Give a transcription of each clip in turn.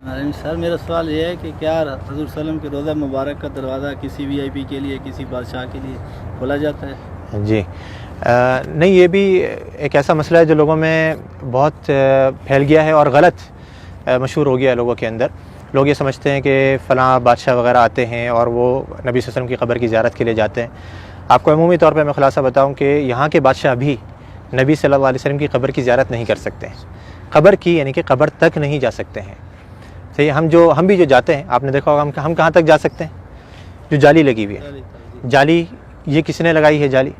سر میرا سوال یہ ہے کہ کیا حضور صلی اللہ علیہ وسلم کے روضہ مبارک کا دروازہ کسی وی آئی پی کے لیے، کسی بادشاہ کے لیے کھولا جاتا ہے؟ جی نہیں، یہ بھی ایک ایسا مسئلہ ہے جو لوگوں میں بہت پھیل گیا ہے اور غلط مشہور ہو گیا ہے لوگوں کے اندر۔ لوگ یہ سمجھتے ہیں کہ فلاں بادشاہ وغیرہ آتے ہیں اور وہ نبی صلی اللہ علیہ وسلم کی قبر کی زیارت کے لیے جاتے ہیں۔ آپ کو عمومی طور پہ میں خلاصہ بتاؤں کہ یہاں کے بادشاہ بھی نبی صلی اللہ علیہ وسلم کی قبر کی زیارت نہیں کر سکتے ہیں، قبر کی یعنی کہ قبر تک نہیں جا سکتے ہیں۔ صحیح، ہم بھی جو جاتے ہیں، آپ نے دیکھا ہوگا ہم کہاں تک جا سکتے ہیں؟ جو جالی لگی ہوئی ہے، جالی یہ کس نے لگائی ہے؟ جالی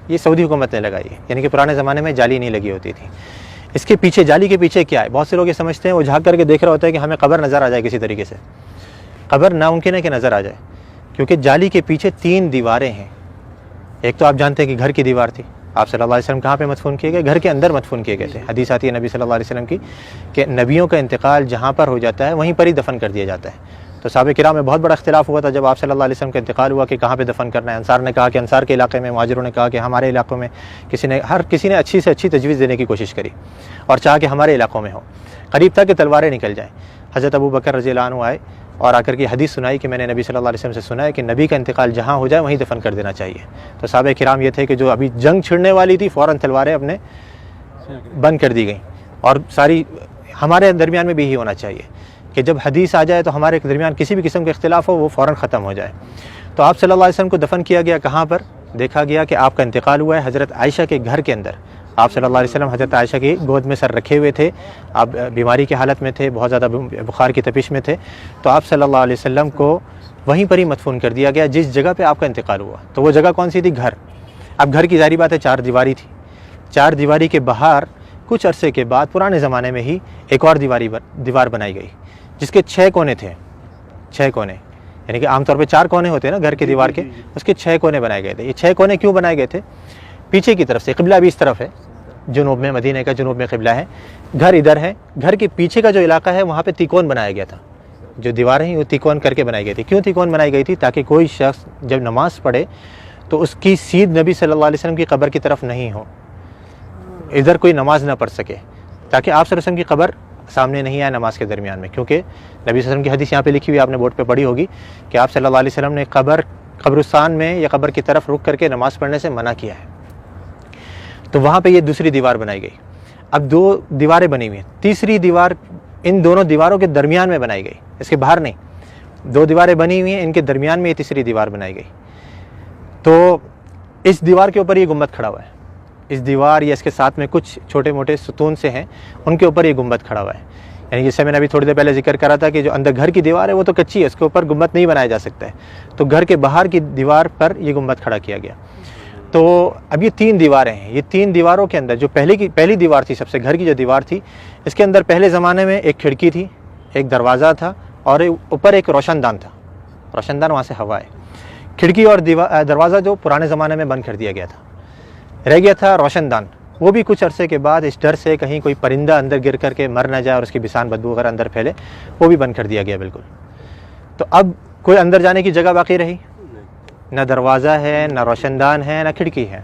یہ سعودی حکومت نے لگائی ہے، یعنی کہ پرانے زمانے میں جالی نہیں لگی ہوتی تھی۔ اس کے پیچھے، جالی کے پیچھے کیا ہے؟ بہت سے لوگ یہ سمجھتے ہیں، وہ جھانک کر کے دیکھ رہا ہوتا ہے کہ ہمیں قبر نظر آ جائے کسی طریقے سے۔ قبر ناممکن ہے کہ نظر آ جائے، کیونکہ جالی کے پیچھے 3 دیواریں ہیں۔ ایک تو آپ جانتے ہیں کہ گھر کی دیوار تھی، آپ صلی اللہ علیہ وسلم کہاں پہ مدفون کیے گئے؟ گھر کے اندر مدفون کیے گئے تھے۔ حدیث آتی ہے نبی صلی اللہ علیہ وسلم کی کہ نبیوں کا انتقال جہاں پر ہو جاتا ہے وہیں پر ہی دفن کر دیا جاتا ہے۔ تو صحابہ کرام میں بہت بڑا اختلاف ہوا تھا جب آپ صلی اللہ علیہ وسلم کا انتقال ہوا کہ کہاں پہ دفن کرنا ہے۔ انصار نے کہا کہ انصار کے علاقے میں، مہاجروں نے کہا کہ ہمارے علاقوں میں، ہر کسی نے اچھی سے اچھی تجویز دینے کی کوشش کری اور چاہا کہ ہمارے علاقوں میں ہو۔ قریب تھا کہ تلواریں نکل جائیں۔ حضرت ابو بکر رضی اللہ عنہ آئے اور آ کر کے حدیث سنائی کہ میں نے نبی صلی اللہ علیہ وسلم سے سنا ہے کہ نبی کا انتقال جہاں ہو جائے وہیں دفن کر دینا چاہیے۔ تو صحابہ کرام یہ تھے کہ جو ابھی جنگ چھڑنے والی تھی، فوراً تلواریں اپنے بند کر دی گئیں۔ اور ساری ہمارے درمیان میں بھی یہی ہونا چاہیے کہ جب حدیث آ جائے تو ہمارے درمیان کسی بھی قسم کا اختلاف ہو وہ فوراً ختم ہو جائے۔ تو آپ صلی اللہ علیہ وسلم کو دفن کیا گیا کہاں پر؟ دیکھا گیا کہ آپ کا انتقال ہوا ہے حضرت عائشہ کے گھر کے اندر۔ آپ صلی اللہ علیہ وسلم حضرت عائشہ کی گود میں سر رکھے ہوئے تھے، آپ بیماری کی حالت میں تھے، بہت زیادہ بخار کی تپش میں تھے۔ تو آپ صلی اللہ علیہ وسلم کو وہیں پر ہی مدفون کر دیا گیا جس جگہ پہ آپ کا انتقال ہوا۔ تو وہ جگہ کون سی تھی؟ گھر۔ اب گھر کی ظاہری بات ہے 4 دیواری تھی۔ 4 دیواری کے باہر کچھ عرصے کے بعد پرانے زمانے میں ہی ایک اور دیوار بنائی گئی جس کے 6 کونے تھے۔ 6 کونے، یعنی کہ عام طور پہ 4 کونے ہوتے ہیں نا گھر کے دیوار کے، اس کے 6 کونے بنائے گئے تھے۔ یہ 6 کونے کیوں بنائے گئے تھے؟ پیچھے کی طرف سے قبلہ بھی اس طرف ہے، جنوب میں، مدینہ کا جنوب میں قبلہ ہے، گھر ادھر ہے، گھر کے پیچھے کا جو علاقہ ہے وہاں پہ تیکون بنایا گیا تھا۔ جو دیواریں ہیں وہ تیکون کر کے بنائی گئی تھی۔ کیوں تیکون بنائی گئی تھی؟ تاکہ کوئی شخص جب نماز پڑھے تو اس کی سیدھ نبی صلی اللہ علیہ وسلم کی قبر کی طرف نہیں ہو، ادھر کوئی نماز نہ پڑھ سکے، تاکہ آپ صلی اللہ علیہ وسلم کی قبر سامنے نہیں آئے نماز کے درمیان میں۔ کیونکہ نبی صلی اللہ علیہ وسلم کی حدیث یہاں پہ لکھی ہوئی، آپ نے بورڈ پہ پڑھی ہوگی کہ آپ صلی اللہ علیہ وسلم نے قبرستان میں یا قبر کی طرف رک کر کے نماز پڑھنے سے منع کیا ہے۔ تو وہاں پہ یہ دوسری دیوار بنائی گئی۔ اب 2 دیواریں بنی ہوئی ہیں، تیسری دیوار ان دونوں دیواروں کے درمیان میں بنائی گئی، اس کے باہر نہیں۔ 2 دیواریں بنی ہوئی ہیں، ان کے درمیان میں یہ تیسری دیوار بنائی گئی۔ تو اس دیوار کے اوپر یہ گنبد کھڑا ہوا ہے۔ اس دیوار یا اس کے ساتھ میں کچھ چھوٹے موٹے ستون سے ہیں، ان کے اوپر یہ گنبد کھڑا ہوا ہے۔ یعنی جیسے میں نے ابھی تھوڑی دیر پہلے ذکر کرا تھا کہ جو اندر گھر کی دیوار ہے وہ تو کچی ہے، اس کے اوپر گنبد نہیں بنایا جا سکتا ہے، تو گھر کے باہر کی دیوار پر یہ گنبد کھڑا کیا گیا۔ تو اب یہ 3 دیواریں ہیں، یہ 3 دیواروں کے اندر جو پہلی دیوار تھی، سب سے گھر کی جو دیوار تھی، اس کے اندر پہلے زمانے میں ایک کھڑکی تھی، ایک دروازہ تھا اور اوپر ایک روشن دان تھا۔ روشن دان وہاں سے ہوا ہے۔ کھڑکی اور دروازہ جو پرانے زمانے میں بند کر دیا گیا تھا، رہ گیا تھا روشن دان۔ وہ بھی کچھ عرصے کے بعد اس ڈر سے کہیں کوئی پرندہ اندر گر کر کے مر نہ جائے اور اس کی بسان بدبو وغیرہ اندر پھیلے، وہ بھی بند کر دیا گیا بالکل۔ تو اب کوئی اندر جانے کی جگہ باقی رہی؟ نہ دروازہ ہے، نہ روشن دان ہے، نہ کھڑکی ہے،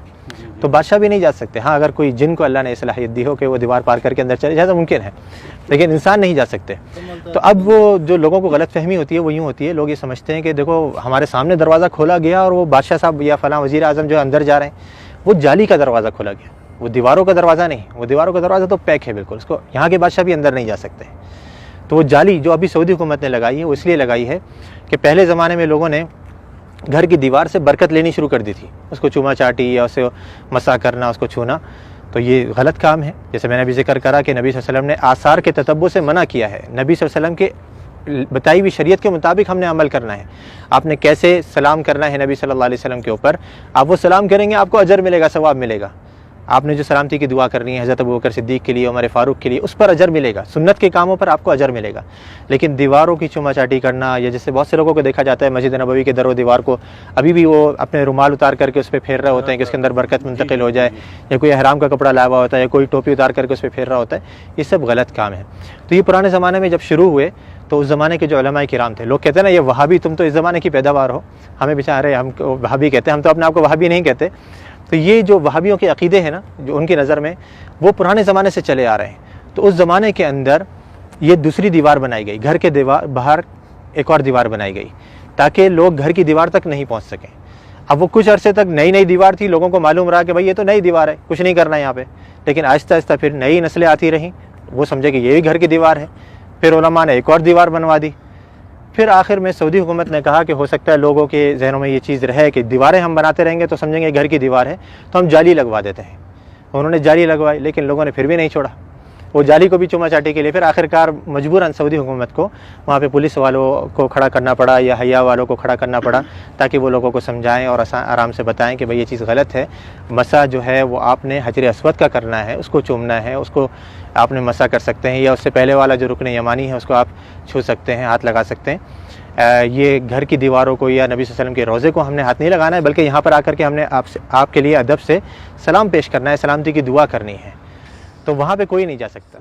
تو بادشاہ بھی نہیں جا سکتے۔ ہاں اگر کوئی جن کو اللہ نے صلاحیت دی ہو کہ وہ دیوار پار کر کے اندر چلے جائے تو ممکن ہے، لیکن انسان نہیں جا سکتے۔ تو اب وہ جو لوگوں کو غلط فہمی ہوتی ہے وہ یوں ہوتی ہے، لوگ یہ سمجھتے ہیں کہ دیکھو ہمارے سامنے دروازہ کھولا گیا اور وہ بادشاہ صاحب یا فلاں وزیر اعظم جو اندر جا رہے ہیں، وہ جالی کا دروازہ کھولا گیا، وہ دیواروں کا دروازہ نہیں۔ وہ دیواروں کا دروازہ تو پیک ہے بالکل، اس کو یہاں کے بادشاہ بھی اندر نہیں جا سکتے۔ تو وہ جالی جو ابھی سعودی حکومت نے لگائی ہے وہ اس لیے لگائی ہے کہ پہلے زمانے میں لوگوں نے گھر کی دیوار سے برکت لینی شروع کر دی تھی، اس کو چوما چاٹی یا اسے مسا کرنا، اس کو چھونا، تو یہ غلط کام ہے۔ جیسے میں نے ابھی ذکر کرا کہ نبی صلی اللہ علیہ وسلم نے آثار کے تتبع سے منع کیا ہے۔ نبی صلی اللہ علیہ وسلم کے بتائی ہوئی شریعت کے مطابق ہم نے عمل کرنا ہے۔ آپ نے کیسے سلام کرنا ہے نبی صلی اللہ علیہ وسلم کے اوپر، آپ وہ سلام کریں گے آپ کو اجر ملے گا، ثواب ملے گا۔ آپ نے جو سلامتی کی دعا کرنی ہے حضرت ابوبکر صدیق کے لیے، عمر فاروق کے لیے، اس پر اجر ملے گا، سنت کے کاموں پر آپ کو اجر ملے گا۔ لیکن دیواروں کی چوما چاٹی کرنا، یا جیسے بہت سے لوگوں کو دیکھا جاتا ہے مسجد نبوی کے در و دیوار کو ابھی بھی وہ اپنے رومال اتار کر کے اس پہ پھیر رہے ہوتے ہیں کہ اس کے اندر برکت منتقل ہو جائے، یا کوئی احرام کا کپڑا لایا ہوا ہوتا ہے، یا کوئی ٹوپی اتار کر کے اس پہ پھیر رہا ہوتا ہے، یہ سب غلط کام ہے۔ تو یہ پرانے زمانے میں جب شروع ہوئے تو اس زمانے کے جو علماء کرام تھے، لوگ کہتے ہیں نا یہ وہابی، تم تو اس زمانے کی پیداوار ہو، ہمیں بیچارے ہم کو وہابی کہتے ہیں، ہم تو اپنے آپ کو وہابی نہیں کہتے۔ تو یہ جو وہابیوں کے عقیدے ہیں نا، جو ان کی نظر میں وہ پرانے زمانے سے چلے آ رہے ہیں۔ تو اس زمانے کے اندر یہ دوسری دیوار بنائی گئی، گھر کے باہر ایک اور دیوار بنائی گئی تاکہ لوگ گھر کی دیوار تک نہیں پہنچ سکیں۔ اب وہ کچھ عرصے تک نئی دیوار تھی، لوگوں کو معلوم رہا کہ بھائی یہ تو نئی دیوار ہے، کچھ نہیں کرنا یہاں پہ، لیکن آہستہ آہستہ پھر نئی نسلیں آتی رہیں، وہ سمجھے کہ یہ بھی گھر کی دیوار ہے، پھر علماء نے ایک اور دیوار بنوا دی۔ پھر آخر میں سعودی حکومت نے کہا کہ ہو سکتا ہے لوگوں کے ذہنوں میں یہ چیز رہے کہ دیواریں ہم بناتے رہیں گے تو سمجھیں گے گھر کی دیوار ہے، تو ہم جالی لگوا دیتے ہیں۔ انہوں نے جالی لگوائی، لیکن لوگوں نے پھر بھی نہیں چھوڑا، وہ جالی کو بھی چوما چاٹی کے لیے پھر آخرکار مجبوراً سعودی حکومت کو وہاں پہ پولیس والوں کو کھڑا کرنا پڑا یا حیا والوں کو کھڑا کرنا پڑا تاکہ وہ لوگوں کو سمجھائیں اور آرام سے بتائیں کہ بھئی یہ چیز غلط ہے۔ مسح جو ہے وہ آپ نے حجر اسود کا کرنا ہے، اس کو چومنا ہے، اس کو آپ نے مسح کر سکتے ہیں، یا اس سے پہلے والا جو رکن یمانی ہے اس کو آپ چھو سکتے ہیں، ہاتھ لگا سکتے ہیں۔ یہ گھر کی دیواروں کو یا نبی صلی اللہ علیہ وسلم کے روضے کو ہم نے ہاتھ نہیں لگانا ہے، بلکہ یہاں پر آ کر کے ہم نے آپ کے لیے ادب سے سلام پیش کرنا ہے، سلامتی کی دعا کرنی ہے، تو وہاں پہ کوئی نہیں جا سکتا۔